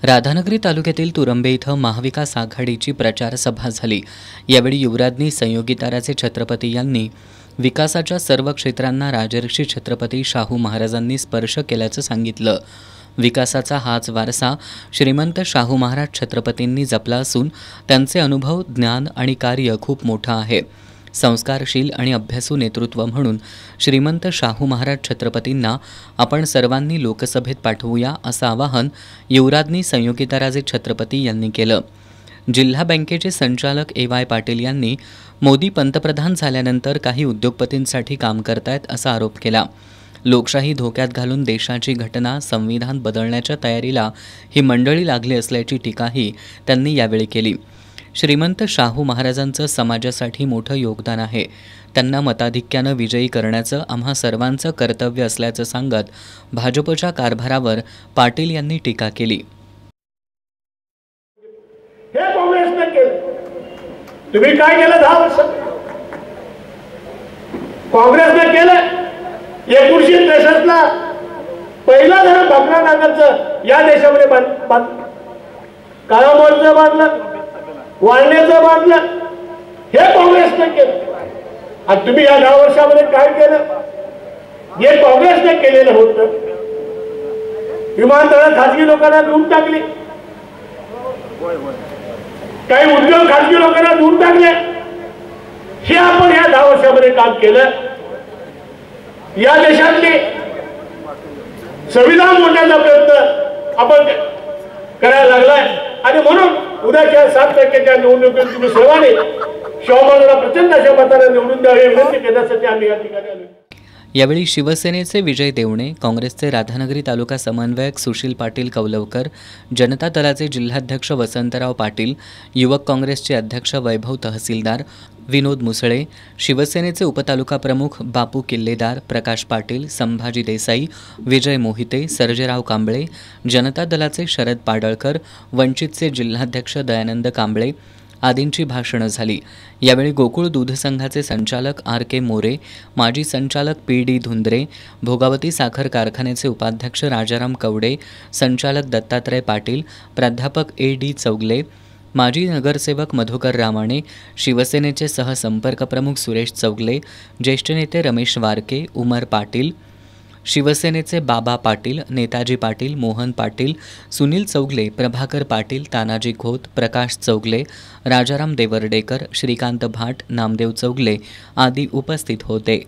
राधानगरी तालुक्यातील तुरंबे इथं महाविकास आघाडीची प्रचार सभा झाली। यावेळी युवराज्ञी संयोगिताराचे छत्रपती यांनी विकासाच्या सर्व क्षेत्रांना राजर्षी छत्रपती शाहू महाराजांनी स्पर्श केल्याचं सांगितलं। विकासाचा हाच वारसा श्रीमंत शाहू महाराज छत्रपतींनी जपला असून त्यांचे अनुभव, ज्ञान आणि कार्य खूप मोठं आहे। संस्कारशील आणि अभ्यासू नेतृत्व म्हणून श्रीमंत शाहू महाराज छत्रपतींना आपण सर्वांनी लोकसभेत पाठवूया असं आवाहन युवराज्ञी संयोगिताराजे छत्रपती यांनी केलं। जिल्हा बँकेचे संचालक ए.वाय. पाटील यांनी मोदी पंतप्रधान झाल्यानंतर काही उद्योगपतींसाठी काम करतायत असा आरोप केला। लोकशाही धोक्यात घालून देशाची घटना, संविधान बदलण्याच्या तयारीला ही मंडळी लागली असल्याची टीकाही त्यांनी यावेळी केली। श्रीमंत शाहू महाराजांचं समाजासाठी मोठं योगदान आहे। त्यांना मताधिक्यानं विजयी करण्याचं आम्हा सर्वांचं कर्तव्य असल्याचं सांगत भाजपच्या कारभारावर पाटील यांनी टीका केली। हे काँग्रेसने केलं, तुम्ही काय केलं 10 वर्ष? काँग्रेसने केलं 1963ला पहिला धरण भाकरा नागरचं या देशामध्ये काळामोडचं बांधलं, वाळण्याचं बांधलं, हे काँग्रेसने केलं। आणि तुम्ही या 10 वर्षामध्ये काय केलं? जे काँग्रेसने केलेलं होतं, विमानतळं खाजगी लोकांना देऊन टाकली, काही उद्योग खाजगी लोकांना देऊन टाकले, हे आपण या 10 वर्षामध्ये काम केलं। या देशातली संविधान मोडण्याचा प्रयत्न आपण करायला लागलाय आणि म्हणून उद्याच्या 7% निवडणुकीत तुम्ही सर्वांनी शाहूमाराजांना प्रचंड अशा मताने निवडून द्यावे विनंती करण्यासाठी आम्ही या ठिकाणी आलो। यावेळी शिवसेनेचे विजय देवणे, काँग्रेसचे राधानगरी तालुका समन्वयक सुशील पाटील कौलवकर, जनता दलाचे जिल्हाध्यक्ष वसंतराव पाटील, युवक काँग्रेसचे अध्यक्ष वैभव तहसीलदार, विनोद मुसळे, शिवसेनेचे उपतालुका प्रमुख बापू किल्लेदार, प्रकाश पाटील, संभाजी देसाई, विजय मोहिते, सर्जेराव कांबळे, जनता दलाचे शरद पाडळकर, वंचितचे जिल्हाध्यक्ष दयानंद कांबळे आदींची भाषणं झाली। यावेळी गोकुळ दूध संघाचे संचालक आर.के. मोरे, माजी संचालक पी.डी. धुंद्रे, भोगावती साखर कारखान्याचे उपाध्यक्ष राजाराम कवडे, संचालक दत्तात्रय पाटील, प्राध्यापक ए.डी. चौगले, माजी नगरसेवक मधुकर रामाणे, शिवसेनेचे सहसंपर्क प्रमुख सुरेश चौगले, ज्येष्ठ नेते रमेश वारके, उमर पाटील, शिवसेनेचे बाबा पाटील, नेताजी पाटील, मोहन पाटील, सुनील चौगले, प्रभाकर पाटील, तानाजी खोत, प्रकाश चौगले, राजाराम देवर्डेकर, श्रीकांत भाट, नामदेव चौगले आदी उपस्थित होते।